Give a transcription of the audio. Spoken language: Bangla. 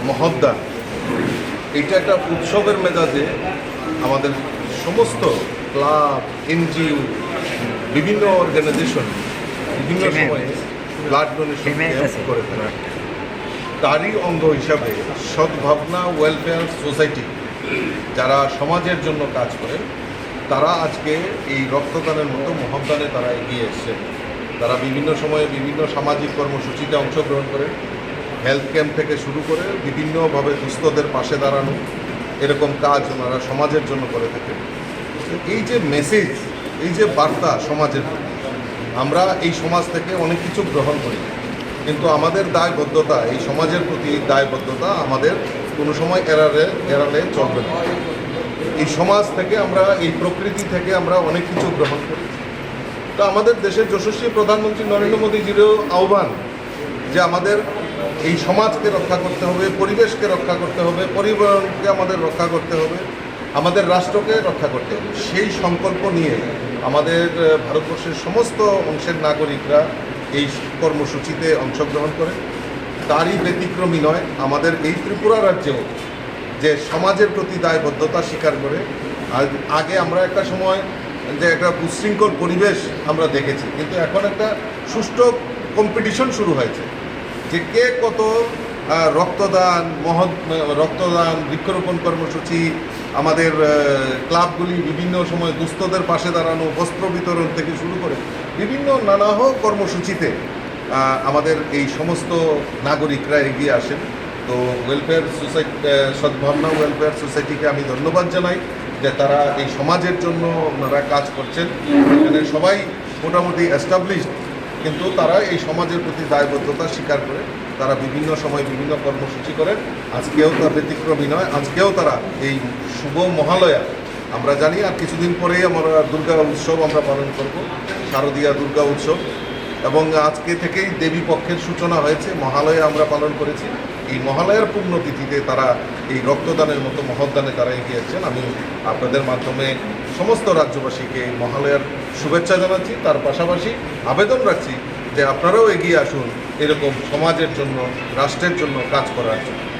মহদ্দান, এটা একটা উৎসবের মেজাজে আমাদের সমস্ত ক্লাব, এনজিও, বিভিন্ন অর্গানাইজেশন বিভিন্ন সময়ে ব্লাড ডোনেশন করে থাকে। তারই অঙ্গ হিসাবে সদ্ভাবনা ওয়েলফেয়ার সোসাইটি, যারা সমাজের জন্য কাজ করেন, তারা আজকে এই রক্তদানের মতো মহদ্দানে তারা এগিয়ে এসছেন। তারা বিভিন্ন সময়ে বিভিন্ন সামাজিক কর্মসূচিতে অংশগ্রহণ করেন, হেলথ ক্যাম্প থেকে শুরু করে বিভিন্নভাবে দুস্থদের পাশে দাঁড়ানো, এরকম কাজ ওনারা সমাজের জন্য করে থাকেন। এই যে মেসেজ, এই যে বার্তা সমাজের, আমরা এই সমাজ থেকে অনেক কিছু গ্রহণ করি, কিন্তু আমাদের দায়বদ্ধতা, এই সমাজের প্রতি দায়বদ্ধতা আমাদের কোনো সময় এড়ালে চলবে না। এই সমাজ থেকে আমরা, এই প্রকৃতি থেকে আমরা অনেক কিছু গ্রহণ করি। তো আমাদের দেশের যশস্বী প্রধানমন্ত্রী নরেন্দ্র মোদীজিরও আহ্বান যে আমাদের এই সমাজকে রক্ষা করতে হবে, পরিবেশকে রক্ষা করতে হবে, পরিবারকে আমাদের রক্ষা করতে হবে, আমাদের রাষ্ট্রকে রক্ষা করতে হবে। সেই সংকল্প নিয়ে আমাদের ভারতবর্ষের সমস্ত অংশের নাগরিকরা এই কর্মসূচিতে অংশগ্রহণ করে। তারই ব্যতিক্রমী নয়, আমাদের এই ত্রিপুরা রাজ্যেও যে সমাজের প্রতি দায়বদ্ধতা স্বীকার করে। আগে আমরা একটা সময় যে একটা উচ্ছৃঙ্খল পরিবেশ আমরা দেখেছি, কিন্তু এখন একটা সুষ্ঠু কম্পিটিশন শুরু হয়েছে যে কে কত রক্তদান, বৃক্ষরোপণ কর্মসূচি, আমাদের ক্লাবগুলি বিভিন্ন সময় দুস্থদের পাশে দাঁড়ানো, বস্ত্র বিতরণ থেকে শুরু করে বিভিন্ন নানাহ কর্মসূচিতে আমাদের এই সমস্ত নাগরিকরা এগিয়ে আসেন। তো ওয়েলফেয়ার সোসাইটি, সদ্ভাবনা ওয়েলফেয়ার সোসাইটিকে আমি ধন্যবাদ জানাই যে তারা এই সমাজের জন্য ওনারা কাজ করছেন। এখানে সবাই মোটামুটি এস্টাবলিশড, কিন্তু তারা এই সমাজের প্রতি দায়বদ্ধতা স্বীকার করে তারা বিভিন্ন সময় বিভিন্ন কর্মসূচি করেন। আজকেও তার ব্যতিক্রমী নয়, আজকেও তারা এই শুভ মহালয়া, আমরা জানি আর কিছুদিন পরেই আমরা দুর্গা উৎসব আমরা পালন করব, শারদীয়া দুর্গা উৎসব, এবং আজকে থেকেই দেবী পক্ষের সূচনা হয়েছে, মহালয়া আমরা পালন করেছি। এই মহালয়ার পুণ্যতিথিতে তারা এই রক্তদানের মতো মহদ্দানে তারা এগিয়েছেন। আমি আপনাদের মাধ্যমে সমস্ত রাজ্যবাসীকে এই মহালয়ার শুভেচ্ছা জানাচ্ছি। তার পাশাপাশি আবেদন রাখছি যে আপনারাও এগিয়ে আসুন এরকম সমাজের জন্য, রাষ্ট্রের জন্য কাজ করার জন্য।